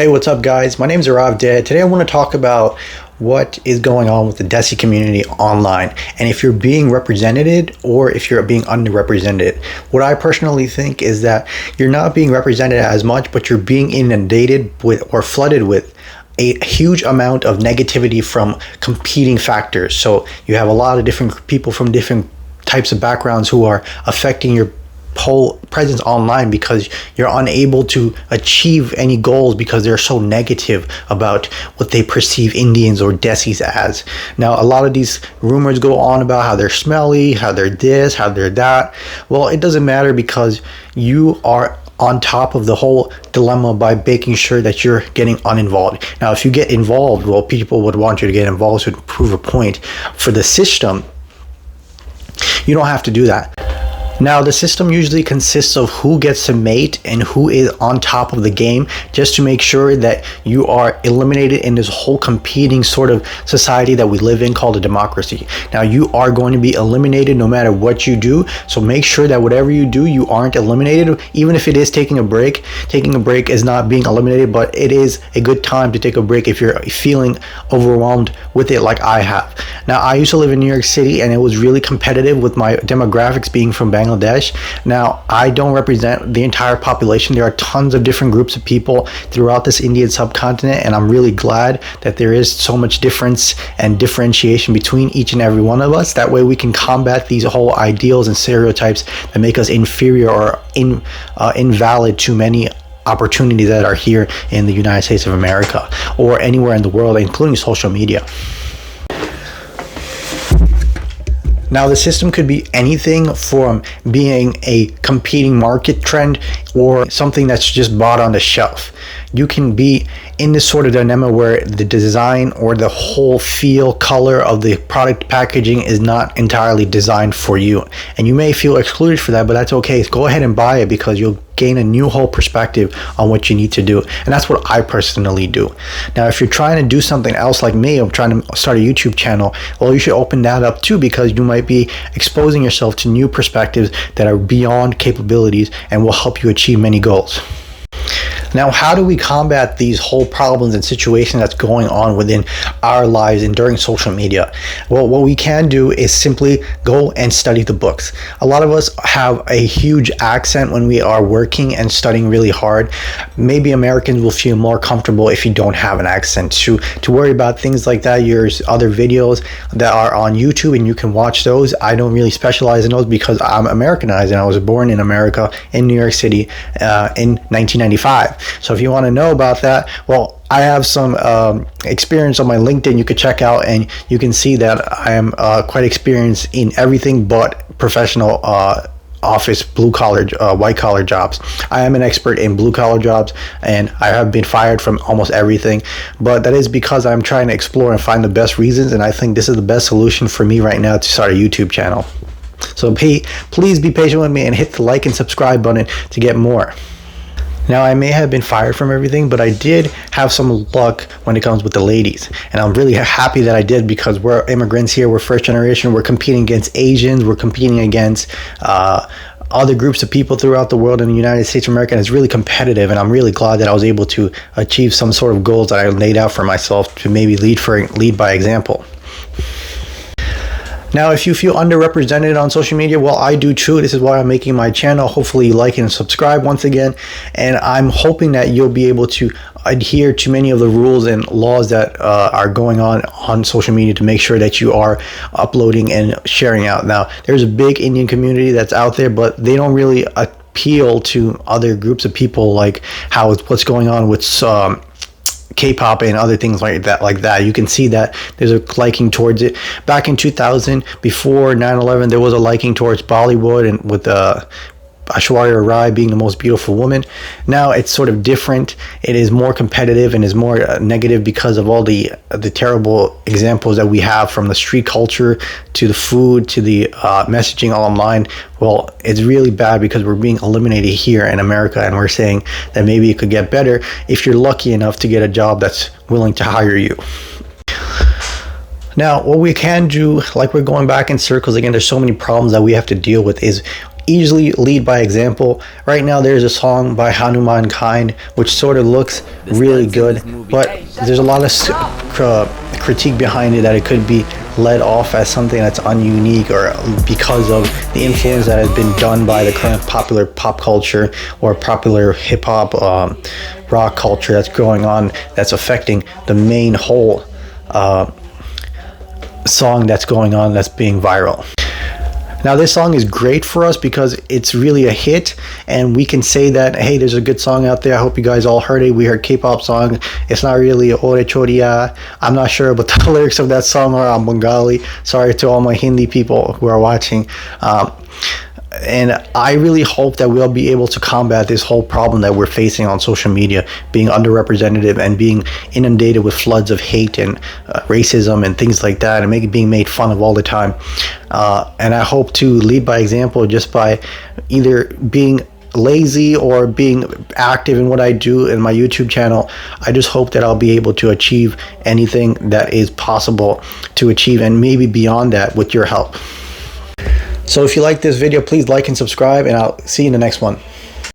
Hey, what's up, guys? My name is Arav Dad. Today I want to talk about what is going on with the desi community online and if you're being represented or if you're being underrepresented. What I personally think is that you're not being represented as much, but you're being inundated with or flooded with a huge amount of negativity from competing factors. So you have a lot of different people from different types of backgrounds who are affecting your whole presence online because you're unable to achieve any goals because they're so negative about what they perceive Indians or desis as. Now, a lot of these rumors go on about how they're smelly, how they're this, how they're that. Well, it doesn't matter because you are on top of the whole dilemma by making sure that you're getting uninvolved. Now, if you get involved, well, people would want you to get involved to prove a point. For the system, you don't have to do that. Now, the system usually consists of who gets to mate and who is on top of the game, just to make sure that you are eliminated in this whole competing sort of society that we live in called a democracy. Now, you are going to be eliminated no matter what you do, so make sure that whatever you do, you aren't eliminated. Even if it is taking a break is not being eliminated, but it is a good time to take a break if you're feeling overwhelmed with it like I have. Now, I used to live in New York City and it was really competitive with my demographics being from Bangladesh. Now, I don't represent the entire population. There are tons of different groups of people throughout this Indian subcontinent, and I'm really glad that there is so much difference and differentiation between each and every one of us. That way we can combat these whole ideals and stereotypes that make us inferior or invalid to many opportunities that are here in the United States of America or anywhere in the world, including social media. Now, the system could be anything from being a competing market trend or something that's just bought on the shelf. You can be in this sort of dilemma where the design or the whole feel, color of the product packaging is not entirely designed for you. And you may feel excluded for that, but that's okay. Go ahead and buy it because you'll gain a new whole perspective on what you need to do. And that's what I personally do. Now, if you're trying to do something else like me, I'm trying to start a YouTube channel, well, you should open that up too, because you might be exposing yourself to new perspectives that are beyond capabilities and will help you achieve many goals. Now, how do we combat these whole problems and situations that's going on within our lives and during social media? Well, what we can do is simply go and study the books. A lot of us have a huge accent when we are working and studying really hard. Maybe Americans will feel more comfortable if you don't have an accent. To worry about things like that, there's other videos that are on YouTube and you can watch those. I don't really specialize in those because I'm Americanized and I was born in America in New York City in 1995. So if you want to know about that, well, I have some experience on my LinkedIn you could check out, and you can see that I am quite experienced in everything but professional office, blue-collar, white-collar jobs. I am an expert in blue-collar jobs, and I have been fired from almost everything, but that is because I'm trying to explore and find the best reasons, and I think this is the best solution for me right now to start a YouTube channel. So please be patient with me and hit the like and subscribe button to get more. Now, I may have been fired from everything, but I did have some luck when it comes with the ladies. And I'm really happy that I did, because we're immigrants here. We're first generation. We're competing against Asians. We're competing against other groups of people throughout the world in the United States of America. And it's really competitive. And I'm really glad that I was able to achieve some sort of goals that I laid out for myself to maybe lead by example. Now, if you feel underrepresented on social media, well, I do too. This is why I'm making my channel. Hopefully you like and subscribe once again. And I'm hoping that you'll be able to adhere to many of the rules and laws that are going on social media to make sure that you are uploading and sharing out. Now, there's a big Indian community that's out there, but they don't really appeal to other groups of people, like what's going on with K-pop and other things like that. You can see that there's a liking towards it. Back in 2000, before 9/11, there was a liking towards Bollywood, and with Aishwarya Rai being the most beautiful woman. Now it's sort of different. It is more competitive and is more negative because of all the terrible examples that we have, from the street culture to the food to the messaging online. Well, it's really bad because we're being eliminated here in America, and we're saying that maybe it could get better if you're lucky enough to get a job that's willing to hire you. Now, what we can do, like we're going back in circles again, there's so many problems that we have to deal with, is easily lead by example. Right now there's a song by Hanuman Kind which sort of looks really good, but there's a lot of critique behind it that it could be led off as something that's ununique, or because of the influence that has been done by the current popular pop culture or popular hip-hop rock culture that's going on, that's affecting the main whole song that's going on, that's being viral. Now this song is great for us because it's really a hit, and we can say that, hey, there's a good song out there. I hope you guys all heard it. We heard K-pop song. It's not really Ore Choriya. I'm not sure about the lyrics of that song, or I'm Bengali. Sorry to all my Hindi people who are watching. And I really hope that we'll be able to combat this whole problem that we're facing on social media, being underrepresented and being inundated with floods of hate and racism and things like that, and being made fun of all the time. And I hope to lead by example, just by either being lazy or being active in what I do in my YouTube channel. I just hope that I'll be able to achieve anything that is possible to achieve, and maybe beyond that with your help. So if you like this video, please like and subscribe, and I'll see you in the next one.